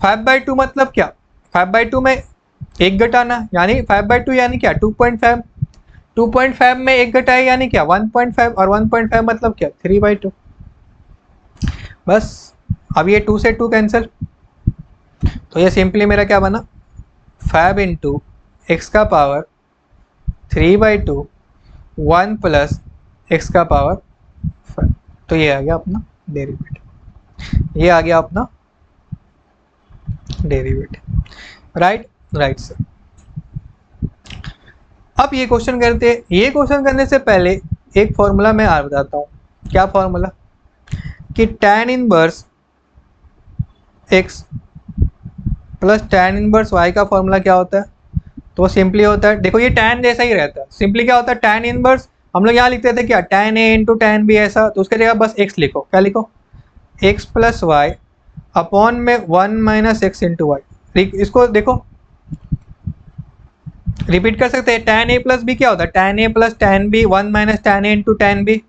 5/2 मतलब क्या, 5/2 में एक घटाना, यानी 5/2 यानी क्या 2.5, 2.5 में एक घटाए यानी क्या 1.5, और 1.5 मतलब क्या 3/2। बस अब ये 2 से 2 कैंसिल, तो ये सिंपली मेरा क्या बना, 5 इंटू एक्स का पावर 3/2 1 प्लस एक्स का पावर 5। तो ये आ गया अपना डेरिवेटिव, ये आ गया अपना डेरिवेटिव, राइट, राइट सर। अब ये क्वेश्चन करते हैं, ये क्वेश्चन करने से पहले एक फॉर्मूला मैं और बताता हूँ। क्या फॉर्मूला, कि tan inverse x plus tan inverse y का फॉर्मूला क्या होता है, तो वो सिंपली होता है, देखो ये tan जैसा ही रहता है, सिंपली क्या होता है tan इनवर्स, हम लोग यहाँ लिखते थे क्या tan a into tan b ऐसा, तो उसके जगह बस x लिखो, क्या लिखो x प्लस वाई अपॉन में 1 माइनस एक्स इंटू वाई। इसको देखो रिपीट कर सकते हैं, tan a प्लस बी क्या होता है, tan a plus tan b 1 minus tan a into tan b,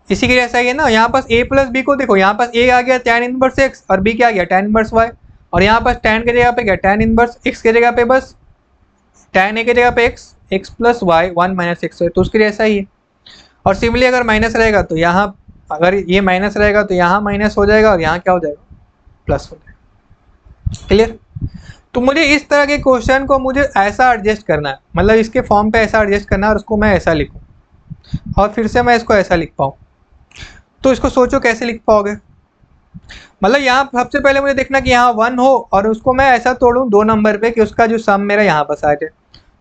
इसी के जैसा ही है ना। यहाँ पास a प्लस बी को देखो, यहाँ पास a आ गया tan इनवर्स x और b क्या आ गया tan इनवर्स y, और यहाँ पास tan के जगह पे क्या tan इनवर्स x के जगह पे बस tan a के जगह पे x plus y 1 minus x, तो उसके जैसा ही है। और सिमिलरली अगर माइनस रहेगा तो यहाँ, अगर ये माइनस रहेगा तो यहाँ माइनस हो जाएगा और यहाँ क्या हो जाएगा, प्लस हो जाएगा। क्लियर? तो मुझे इस तरह के क्वेश्चन को मुझे ऐसा एडजस्ट करना है, मतलब इसके फॉर्म पे ऐसा एडजस्ट करना है और उसको मैं ऐसा लिखूं और फिर से मैं इसको ऐसा लिख पाऊँ। तो इसको सोचो कैसे लिख पाओगे। मतलब यहाँ सबसे पहले मुझे देखना कि यहाँ 1 हो और उसको मैं ऐसा तोड़ूं 2 नंबर पे कि उसका जो सम मेरा यहाँ पास आ जाए।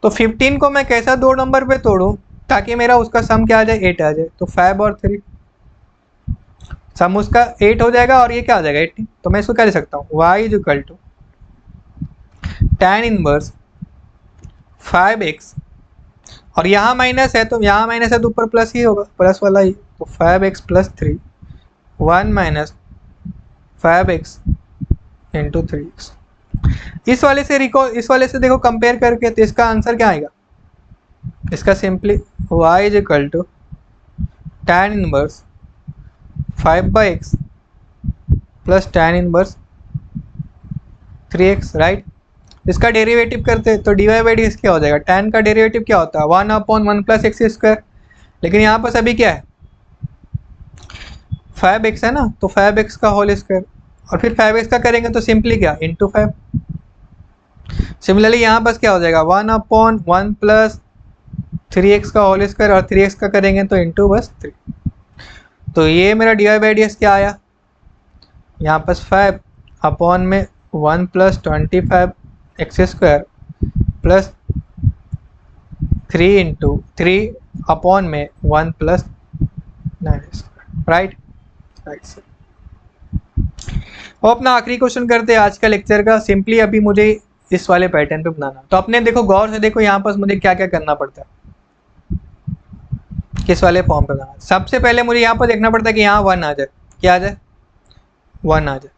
तो 15 को मैं कैसा 2 नंबर पे तोड़ूं ताकि मेरा उसका सम क्या आ जाए, 8 आ जाए। तो 5 और 3 सम उसका 8 हो जाएगा और ये क्या आ जाएगा, 18। तो मैं इसको क्या लिख सकता हूँ, y is equal to tan inverse 5x, और यहाँ माइनस है तो यहाँ माइनस है तो ऊपर प्लस ही होगा, प्लस वाला ही। तो 5x plus 3 1 minus 5x into 3x। इस वाले से देखो कंपेयर करके, तो इसका आंसर क्या आएगा, इसका simply y is equal to tan inverse 5/x plus tan inverse 3x, right. इसका डेरिवेटिव करते तो dy बाई डी क्या हो जाएगा, tan का डेरिवेटिव क्या होता है 1/1 प्लस एक्स स्क्वायर, लेकिन यहाँ पर अभी क्या है 5x है ना, तो 5x का होल स्क्वायर और फिर 5x का करेंगे तो सिंपली क्या इंटू 5। सिमिलरली यहाँ पर क्या हो जाएगा 1/1 प्लस 3x का होल स्क्वायर और 3x का करेंगे तो इंटू बस 3। तो ये मेरा dy बाई डी क्या आया, यहाँ पर 5 अपॉन में 1 plus 25 x square plus 3 into 3 upon में 1 plus 9 square, right. Right sir. और अपना आखिरी क्वेश्चन करते हैं आज का लेक्चर का। सिंपली अभी मुझे इस वाले पैटर्न पे बनाना, तो अपने देखो गौर से देखो यहाँ पर मुझे क्या क्या करना पड़ता है, किस वाले फॉर्म पे बनाना। सबसे पहले मुझे यहाँ पर देखना पड़ता है कि यहाँ 1 आ जाए, क्या आ जाए 1 आ जाए,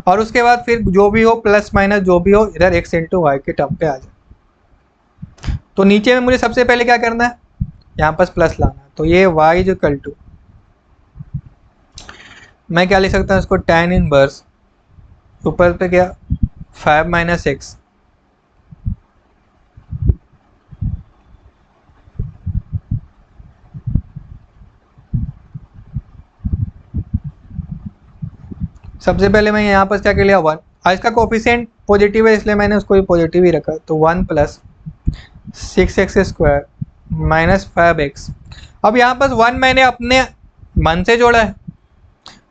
और उसके बाद फिर जो भी हो प्लस माइनस जो भी हो इधर x इंटू वाई के टर्म पे आ जाए। तो नीचे में मुझे सबसे पहले क्या करना है, यहाँ पर प्लस लाना है। तो ये y इज इक्वल टू, मैं क्या लिख सकता हूँ इसको, tan इनवर्स ऊपर पे क्या 5 माइनस एक्स सबसे पहले मैं यहाँ पर क्या कर लिया 1, और इसका कोफिशिएंट पॉजिटिव है इसलिए मैंने उसको भी पॉजिटिव ही रखा। तो 1 plus 6x square minus 5x। अब यहाँ पर 1 मैंने अपने मन से जोड़ा है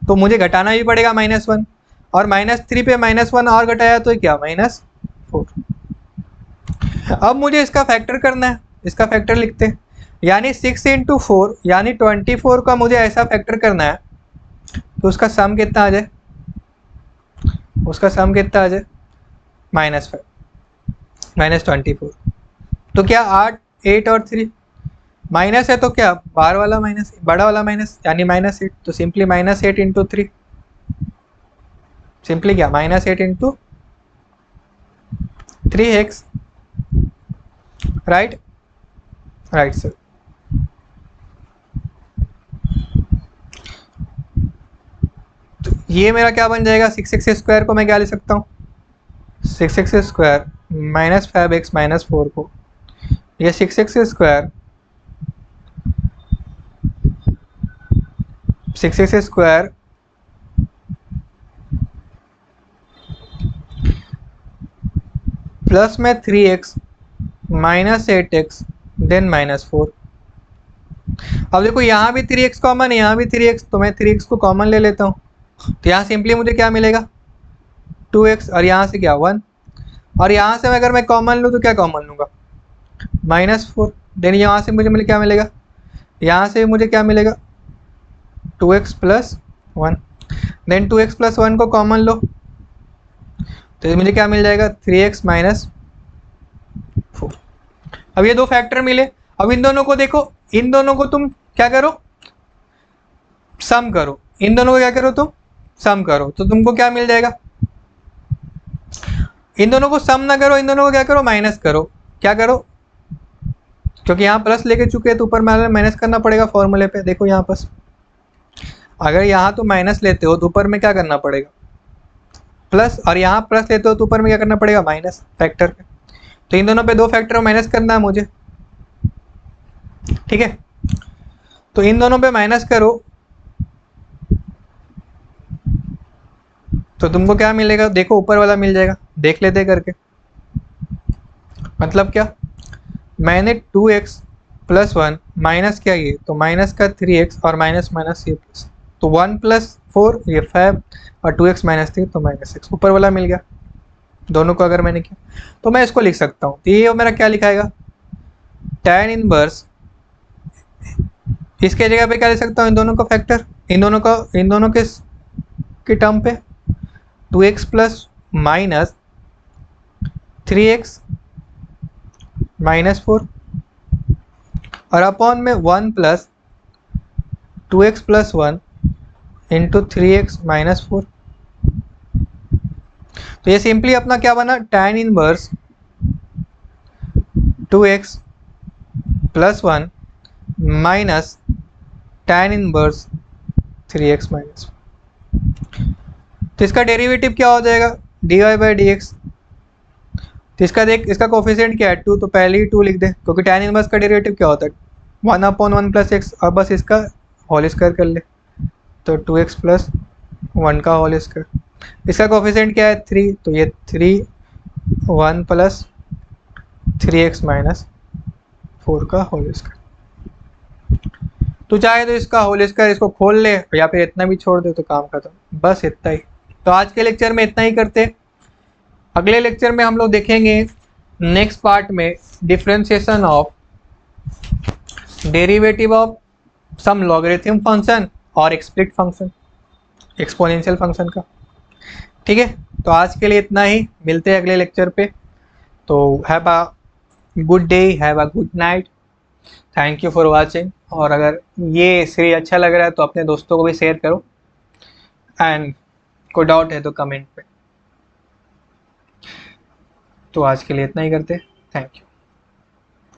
तो मुझे घटाना भी पड़ेगा -1, और -3 पे -1 और घटाया तो क्या -4। अब मुझे इसका फैक्टर करना है, इसका फैक्टर लिखते हैं, यानी 6 इंटू 4 यानी 24 का मुझे ऐसा फैक्टर करना है तो उसका सम कितना आ जाए, उसका सम कितना आ जाए -5 -24। तो क्या 8 8 और 3 माइनस है तो क्या बाहर वाला माइनस, बड़ा वाला माइनस यानी -8। तो सिंपली -8 इंटू 3, सिंपली क्या -8 into 3x, right. Right sir. तो ये मेरा क्या बन जाएगा, 6x स्क्वायर को मैं क्या ले सकता हूँ 6x square minus 5x minus 4 को, ये 6x square 6x square plus में 3x माइनस 8x देन -4। अब देखो यहाँ भी 3x कॉमन है, यहाँ भी 3x, तो मैं 3x को कॉमन ले लेता हूँ। तो यहाँ सिंपली मुझे क्या मिलेगा 2x, और यहाँ से क्या 1, और यहाँ से अगर मैं कॉमन लूँ तो क्या कॉमन लूँगा -4। देन यहाँ से मुझे क्या मिलेगा, यहाँ से मुझे क्या मिलेगा 2x plus 1। Then 2x plus 1 को कॉमन लो तो मुझे क्या मिल जाएगा 3x माइनस 4। अब ये दो फैक्टर मिले। अब इन दोनों को देखो, इन दोनों को तुम क्या करो सम करो, इन दोनों को क्या करो तुम सम करो, तो तुमको क्या मिल जाएगा, इन दोनों को सम ना करो, इन दोनों को क्या करो माइनस करो। क्या करो, क्योंकि यहाँ प्लस लेके चुके हैं तो ऊपर माइनस करना पड़ेगा फॉर्मूले पे। देखो यहाँ पर अगर यहाँ तो माइनस लेते हो तो ऊपर में क्या करना पड़ेगा प्लस, और यहाँ प्लस लेते हो तो ऊपर में क्या करना पड़ेगा माइनस फैक्टर पे। तो इन दोनों पे दो फैक्टर माइनस करना है मुझे, ठीक है। तो इन दोनों पे माइनस करो तो तुमको क्या मिलेगा, देखो ऊपर वाला मिल जाएगा, देख लेते करके। मतलब क्या, मैंने 2x प्लस वन माइनस क्या ये, तो माइनस का 3x और माइनस माइनस ये प्लस, तो 1 प्लस 4 ये 5 और 2x माइनस 3 तो माइनस 6, ऊपर वाला मिल गया। दोनों को अगर मैंने किया तो मैं इसको लिख सकता हूँ, तो ये मेरा क्या लिखाएगा, tan इनवर्स, इसके जगह पे क्या लिख सकता हूँ, इन दोनों का फैक्टर, इन दोनों के टर्म पे 2x plus minus 3x minus 4 और अपॉन में 1 plus 2x plus 1 into 3x minus 4। तो ये सिंपली अपना क्या बना, tan inverse 2x plus 1 minus tan inverse 3x minus. तो इसका डेरिवेटिव क्या हो जाएगा, dy बाई डी एक्स। तो इसका देख, इसका कोफिशिएंट क्या है 2, तो पहले ही 2 लिख दे, क्योंकि tan इनवर्स का डेरिवेटिव क्या होता है 1 अपॉन 1 प्लस एक्स, और बस इसका होल स्क्वायर कर ले, तो 2x प्लस 1 का होल स्क्वायर। इसका कोफिशिएंट क्या है 3, तो ये 3 1 प्लस 3x माइनस 4 का होल स्क्वायर। तो चाहे तो इसका होल स्क्वायर इसको खोल ले या फिर इतना भी छोड़ दे तो काम खत्म, बस इतना ही। तो आज के लेक्चर में इतना ही करते, अगले लेक्चर में हम लोग देखेंगे नेक्स्ट पार्ट में differentiation of derivative of some logarithm function और एक्सप्लिट फंक्शन, एक्सपोनेंशियल फंक्शन का। ठीक है, तो आज के लिए इतना ही, मिलते हैं अगले लेक्चर पे। तो have a good day, have a good night, thank you for watching. और अगर ये सीरीज अच्छा लग रहा है तो अपने दोस्तों को भी शेयर करो, एंड कोई डाउट है तो कमेंट पे। तो आज के लिए इतना ही करते, थैंक यू।